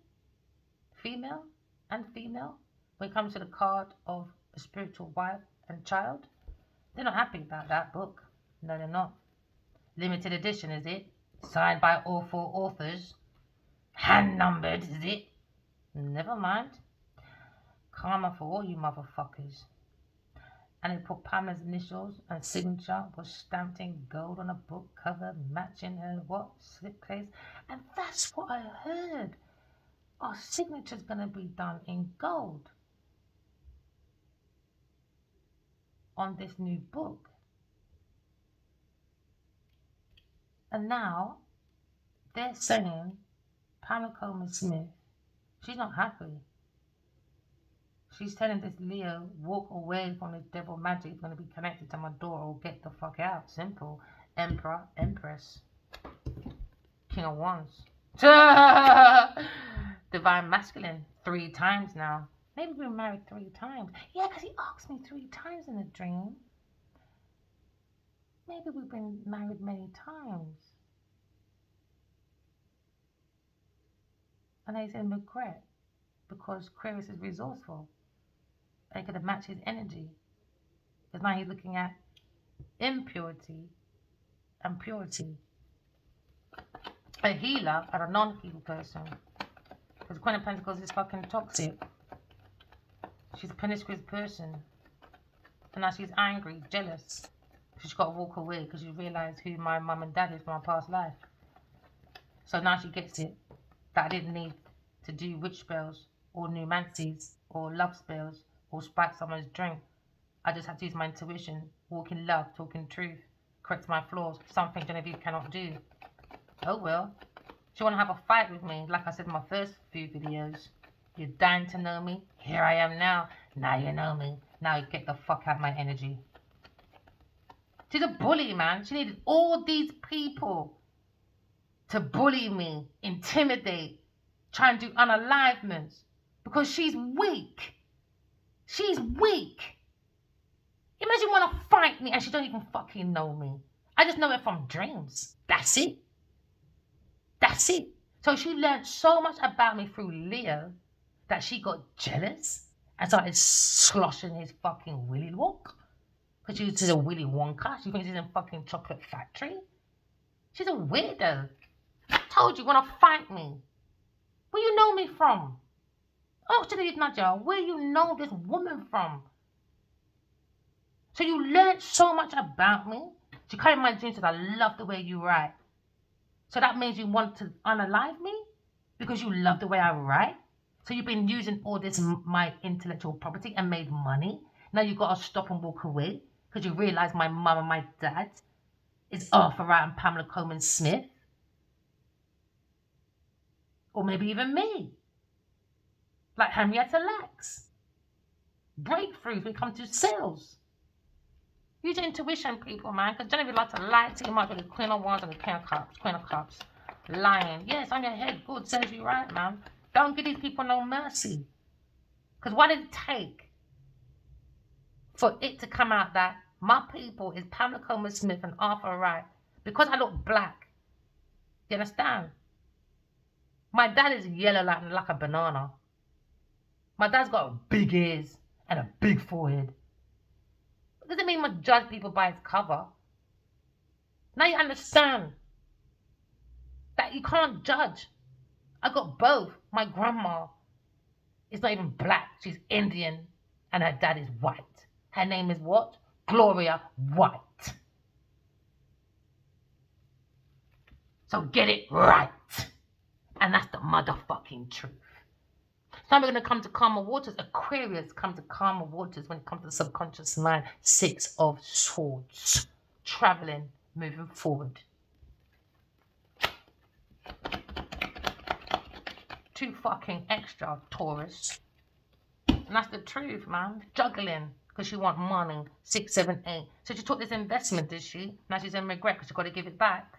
female and female. When it comes to the card of a spiritual wife and child, they're not happy about that book. No, they're not. Limited edition, is it? Signed by all 4 authors. Hand numbered, is it? Never mind. Karma for all you motherfuckers. And it put Pamela's initials and signature was stamped in gold on a book cover, matching her what? Slipcase. And that's what I heard. Our signature's gonna be done in gold on this new book. And now they're saying Pamela Smith, she's not happy. She's telling this Leo, walk away from this devil magic. It's going to be connected to my door or get the fuck out. Simple. Emperor, Empress, King of Wands. Divine Masculine. 3 times now. Maybe we've been married 3 times. Yeah, because he asked me 3 times in a dream. Maybe we've been married many times. And he's in regret because Aquarius is resourceful. They could have matched his energy. Because now he's looking at impurity and purity. A healer and a non-healer person. Because Queen of Pentacles is fucking toxic. She's a promiscuous person. And now she's angry, jealous. She's got to walk away because she realised who my mum and dad is from my past life. So now she gets it. That I didn't need to do witch spells or numancies or love spells or spike someone's drink. I just had to use my intuition, walk in love, talk in truth, correct my flaws, something Genevieve cannot do. Oh well. She want to have a fight with me, like I said in my first few videos. You're dying to know me. Here I am now. Now you know me. Now you get the fuck out of my energy. She's a bully, man. She needed all these people to bully me, intimidate, try and do unalivements because she's weak. She's weak. Imagine you want to fight me and she don't even fucking know me. I just know it from dreams. That's it. That's it. So she learned so much about me through Leo that she got jealous and started sloshing his fucking Willy Walk. Because she's a Willy Wonka. She thinks she's in fucking chocolate factory. She's a weirdo. I told you, want to fight me. Where you know me from? Oh, Genevieve Nadia, where you know this woman from? So you learned so much about me. She came in my dreams and said, I love the way you write. So that means you want to unalive me? Because you love the way I write? So you've been using all this, my intellectual property and made money? Now you got to stop and walk away? Because you realise my mum and my dad is Arthur Wright and Pamela Coleman Smith? Or maybe even me. Like Henrietta Lacks. Breakthroughs when it comes to sales. Use your intuition, people, man. Because Genevieve likes to lie too much with the Queen of Wands and the King of Cups. Queen of Cups. Lying. Yes, on your head. Good, serves you right, man. Don't give these people no mercy. Because what did it take for it to come out that my people is Pamela Coleman Smith and Arthur Wright? Because I look black. You understand? My dad is yellow like a banana. My dad's got big ears and a big forehead. It doesn't mean much judge people by its cover. Now you understand that you can't judge. I got both. My grandma is not even black. She's Indian and her dad is white. Her name is what? Gloria White. So get it right. And that's the motherfucking truth. Now we're going to come to calmer waters. Aquarius come to calmer waters when it comes to the subconscious mind. 6 of Swords. Traveling, moving forward. Too fucking extra, Taurus. And that's the truth, man. Juggling. Because she want money. 6, 7, 8. So she took this investment, did she? Now she's in regret because she's got to give it back.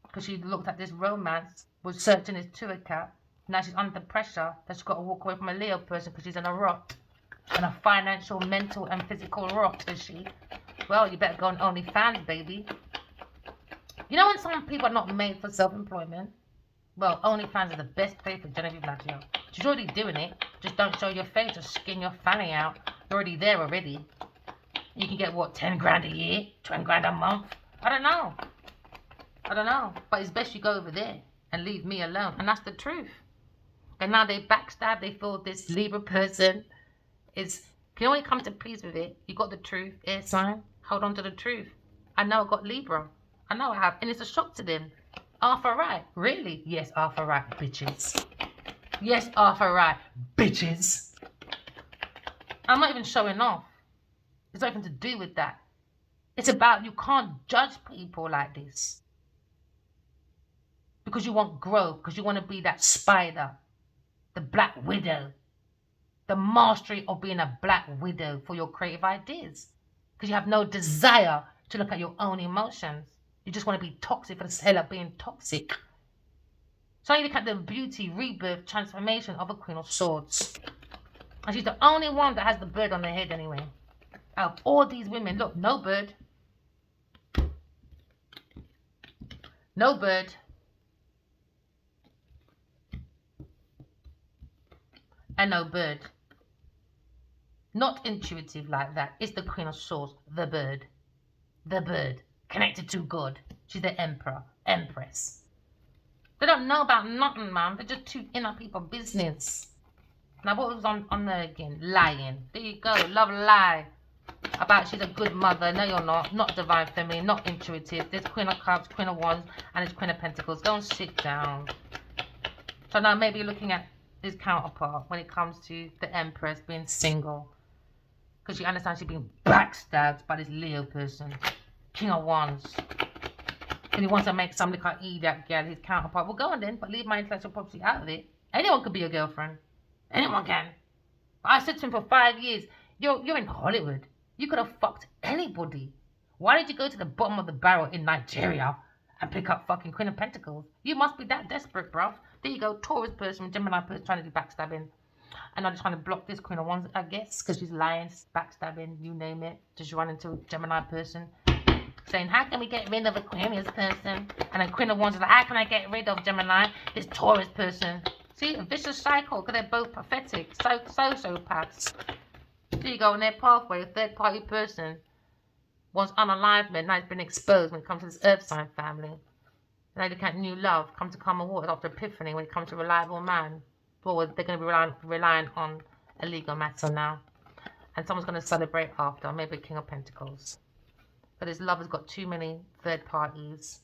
Because she looked at this romance, was searching his Tour account. Now she's under pressure that she's got to walk away from a Leo person because she's in a rot. And a financial, mental and physical rot, is she? Well, you better go on OnlyFans, baby. You know when some people are not made for self-employment? Well, OnlyFans is the best place for Genevieve Laggio. She's already doing it. Just don't show your face or skin your fanny out. You're already there already. You can get, what, 10 grand a year? 20 grand a month? I don't know. But it's best you go over there and leave me alone. And that's the truth. And now they backstab. They feel this Libra person is... You know when it comes to please with it, you got the truth. Air sign. Hold on to the truth. I know I got Libra. I know I have. And it's a shock to them. Arthur Wright. Really? Yes, Arthur Wright, bitches. Yes, Arthur Wright, bitches. I'm not even showing off. It's nothing to do with that. It's about you can't judge people like this. Because you want growth. Because you want to be that spider. The black widow. The mastery of being a black widow for your creative ideas. Because you have no desire to look at your own emotions. You just want to be toxic for the hell of being toxic. So you look at the beauty, rebirth, transformation of a Queen of Swords. And she's the only one that has the bird on her head anyway. Out of all these women, look, no bird. No bird. And no bird. Not intuitive like that. It's the Queen of Swords, the bird. The bird. Connected to God. She's the emperor, empress. They don't know about nothing, man. They're just too inner people business. Now, what was on there again? Lying. There you go. Love lie. About she's a good mother. No, you're not. Not divine feminine. Not intuitive. There's Queen of Cups, Queen of Wands, and there's Queen of Pentacles. Go and sit down. So now maybe you're looking at his counterpart when it comes to the Empress being single. Because she understands she's being backstabbed by this Leo person. King of Wands. And he wants to make somebody called E that girl his counterpart. Well, go on then, but leave my intellectual property out of it. Anyone could be your girlfriend. Anyone can. I said to him for 5 years, you're in Hollywood. You could have fucked anybody. Why did you go to the bottom of the barrel in Nigeria and pick up fucking Queen of Pentacles? You must be that desperate, bruv. There you go, Taurus person, Gemini person trying to do backstabbing. And I'm just trying to block this Queen of Wands, I guess, because she's lying, backstabbing, you name it. Just run into a Gemini person. Saying, how can we get rid of Aquarius person? And then Queen of Wands is like, how can I get rid of Gemini? This Taurus person. See, a vicious cycle, because they're both pathetic, sociopaths. There you go, in their pathway, a third party person wants unalivement, now it's been exposed when it comes to this earth sign family. And they look at new love, come to calmer waters after epiphany when it comes to reliable man. Well, they're going to be relying on a legal matter now. And someone's going to celebrate after, maybe King of Pentacles. But this love has got too many third parties.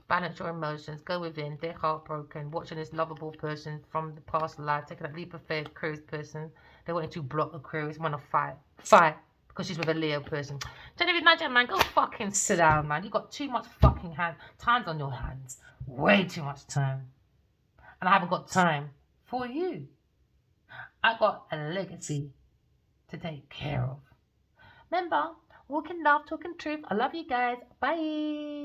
Balance your emotions. Go within. They're heartbroken. Watching this lovable person from the past life. Taking that leap of faith. Aquarius person. They want to block Aquarius. Want to fight. Fight. Because she's with a Leo person. Genevieve Laggio, man. Go fucking sit down, man. You got too much fucking times on your hands. Way too much time. And I haven't got time for you. I got a legacy to take care of. Remember, walking love, talking truth. I love you guys. Bye.